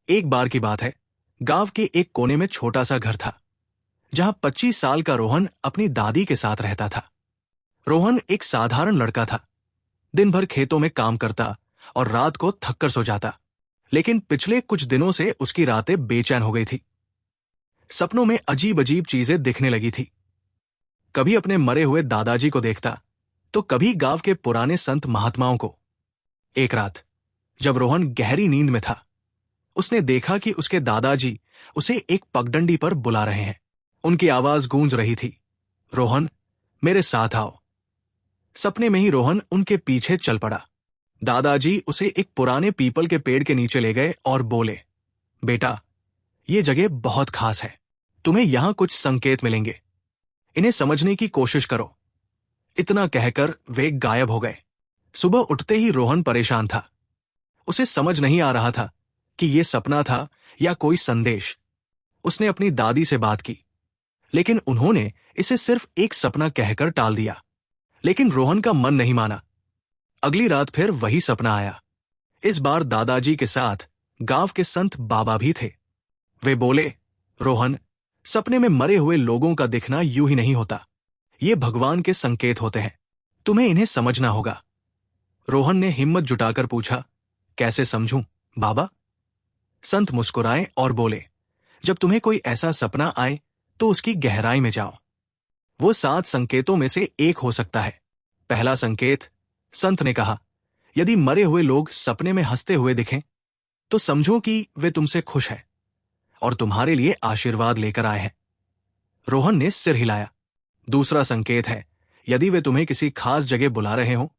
एक बार की बात है, गांव के एक कोने में छोटा सा घर था, जहां 25 साल का रोहन अपनी दादी के साथ रहता था। रोहन एक साधारण लड़का था, दिन भर खेतों में काम करता और रात को थककर सो जाता। लेकिन पिछले कुछ दिनों से उसकी रातें बेचैन हो गई थी। सपनों में अजीब अजीब चीजें दिखने लगी थी। कभी अपने मरे हुए दादाजी को देखता, तो कभी गांव के पुराने संत महात्माओं को। एक रात जब रोहन गहरी नींद में था, उसने देखा कि उसके दादाजी उसे एक पगडंडी पर बुला रहे हैं। उनकी आवाज गूंज रही थी, रोहन, मेरे साथ आओ। सपने में ही रोहन उनके पीछे चल पड़ा। दादाजी उसे एक पुराने पीपल के पेड़ के नीचे ले गए और बोले, बेटा, ये जगह बहुत खास है। तुम्हें यहां कुछ संकेत मिलेंगे, इन्हें समझने की कोशिश करो। इतना कहकर वे गायब हो गए। सुबह उठते ही रोहन परेशान था। उसे समझ नहीं आ रहा था कि यह सपना था या कोई संदेश। उसने अपनी दादी से बात की, लेकिन उन्होंने इसे सिर्फ एक सपना कहकर टाल दिया। लेकिन रोहन का मन नहीं माना। अगली रात फिर वही सपना आया। इस बार दादाजी के साथ गांव के संत बाबा भी थे। वे बोले, रोहन, सपने में मरे हुए लोगों का दिखना यूं ही नहीं होता। ये भगवान के संकेत होते हैं, तुम्हें इन्हें समझना होगा। रोहन ने हिम्मत जुटाकर पूछा, कैसे समझूं, बाबा? संत मुस्कुराए और बोले, जब तुम्हें कोई ऐसा सपना आए तो उसकी गहराई में जाओ। वो 7 संकेतों में से एक हो सकता है। पहला संकेत, संत ने कहा, यदि मरे हुए लोग सपने में हंसते हुए दिखें तो समझो कि वे तुमसे खुश हैं और तुम्हारे लिए आशीर्वाद लेकर आए हैं। रोहन ने सिर हिलाया। दूसरा संकेत है, यदि वे तुम्हें किसी खास जगह बुला रहे हो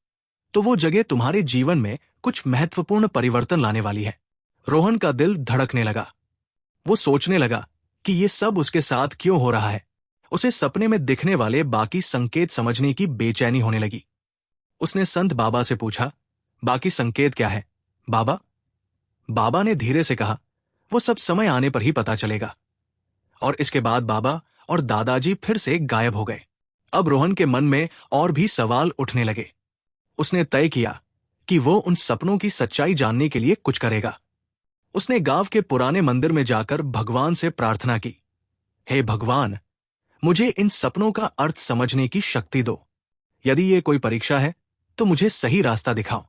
तो वो जगह तुम्हारे जीवन में कुछ महत्वपूर्ण परिवर्तन लाने वाली है। रोहन का दिल धड़कने लगा। वो सोचने लगा कि ये सब उसके साथ क्यों हो रहा है। उसे सपने में दिखने वाले बाकी संकेत समझने की बेचैनी होने लगी। उसने संत बाबा से पूछा, बाकी संकेत क्या है, बाबा? बाबा ने धीरे से कहा, वो सब समय आने पर ही पता चलेगा। और इसके बाद बाबा और दादाजी फिर से गायब हो गए। अब रोहन के मन में और भी सवाल उठने लगे। उसने तय किया कि वो उन सपनों की सच्चाई जानने के लिए कुछ करेगा। उसने गांव के पुराने मंदिर में जाकर भगवान से प्रार्थना की, हे भगवान, मुझे इन सपनों का अर्थ समझने की शक्ति दो। यदि ये कोई परीक्षा है तो मुझे सही रास्ता दिखाओ।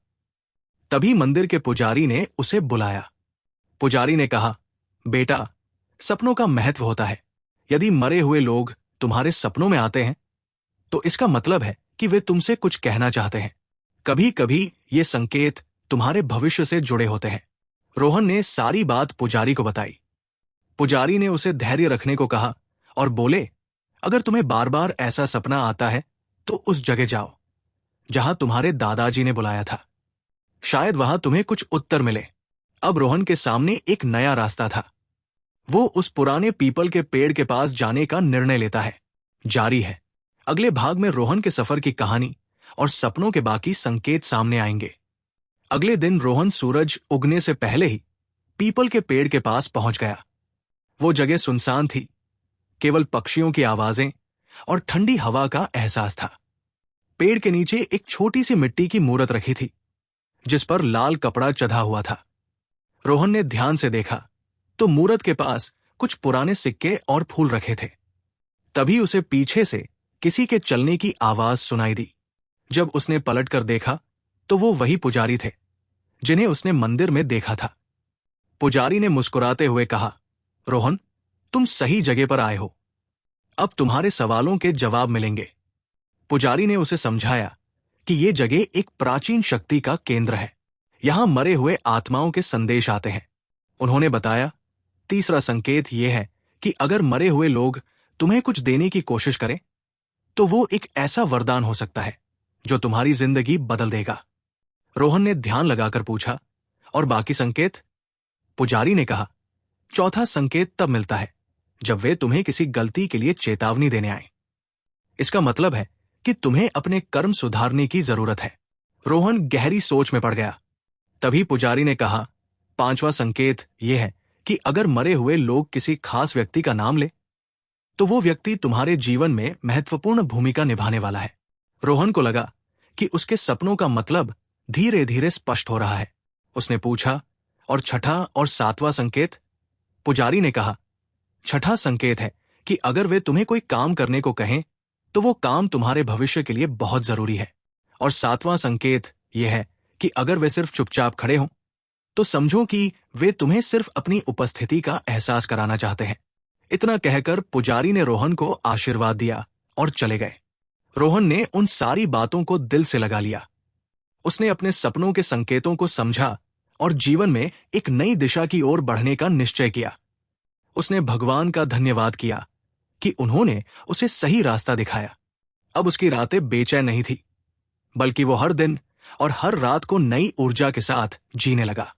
तभी मंदिर के पुजारी ने उसे बुलाया। पुजारी ने कहा, बेटा, सपनों का महत्व होता है। यदि मरे हुए लोग तुम्हारे सपनों में आते हैं तो इसका मतलब है कि वे तुमसे कुछ कहना चाहते हैं। कभी कभी ये संकेत तुम्हारे भविष्य से जुड़े होते हैं। रोहन ने सारी बात पुजारी को बताई। पुजारी ने उसे धैर्य रखने को कहा और बोले, अगर तुम्हें बार बार ऐसा सपना आता है तो उस जगह जाओ जहां तुम्हारे दादाजी ने बुलाया था। शायद वहां तुम्हें कुछ उत्तर मिले। अब रोहन के सामने एक नया रास्ता था। वो उस पुराने पीपल के पेड़ के पास जाने का निर्णय लेता है। जारी है। अगले भाग में रोहन के सफर की कहानी और सपनों के बाकी संकेत सामने आएंगे। अगले दिन रोहन सूरज उगने से पहले ही पीपल के पेड़ के पास पहुंच गया। वो जगह सुनसान थी, केवल पक्षियों की आवाजें और ठंडी हवा का एहसास था। पेड़ के नीचे एक छोटी सी मिट्टी की मूरत रखी थी, जिस पर लाल कपड़ा चढ़ा हुआ था। रोहन ने ध्यान से देखा तो मूरत के पास कुछ पुराने सिक्के और फूल रखे थे। तभी उसे पीछे से किसी के चलने की आवाज सुनाई दी। जब उसने पलटकर देखा तो वो वही पुजारी थे जिन्हें उसने मंदिर में देखा था। पुजारी ने मुस्कुराते हुए कहा, रोहन, तुम सही जगह पर आए हो। अब तुम्हारे सवालों के जवाब मिलेंगे। पुजारी ने उसे समझाया कि ये जगह एक प्राचीन शक्ति का केंद्र है। यहां मरे हुए आत्माओं के संदेश आते हैं। उन्होंने बताया, तीसरा संकेत यह है कि अगर मरे हुए लोग तुम्हें कुछ देने की कोशिश करें तो वो एक ऐसा वरदान हो सकता है जो तुम्हारी जिंदगी बदल देगा। रोहन ने ध्यान लगाकर पूछा, और बाकी संकेत? पुजारी ने कहा, चौथा संकेत तब मिलता है जब वे तुम्हें किसी गलती के लिए चेतावनी देने आए। इसका मतलब है कि तुम्हें अपने कर्म सुधारने की जरूरत है। रोहन गहरी सोच में पड़ गया। तभी पुजारी ने कहा, पांचवा संकेत यह है कि अगर मरे हुए लोग किसी खास व्यक्ति का नाम ले तो वो व्यक्ति तुम्हारे जीवन में महत्वपूर्ण भूमिका निभाने वाला है। रोहन को लगा कि उसके सपनों का मतलब धीरे धीरे स्पष्ट हो रहा है। उसने पूछा, और छठा और सातवां संकेत? पुजारी ने कहा, छठा संकेत है कि अगर वे तुम्हें कोई काम करने को कहें तो वो काम तुम्हारे भविष्य के लिए बहुत जरूरी है। और सातवां संकेत यह है कि अगर वे सिर्फ चुपचाप खड़े हों तो समझो कि वे तुम्हें सिर्फ अपनी उपस्थिति का एहसास कराना चाहते हैं। इतना कहकर पुजारी ने रोहन को आशीर्वाद दिया और चले गए। रोहन ने उन सारी बातों को दिल से लगा लिया। उसने अपने सपनों के संकेतों को समझा और जीवन में एक नई दिशा की ओर बढ़ने का निश्चय किया। उसने भगवान का धन्यवाद किया कि उन्होंने उसे सही रास्ता दिखाया। अब उसकी रातें बेचैन नहीं थी, बल्कि वो हर दिन और हर रात को नई ऊर्जा के साथ जीने लगा।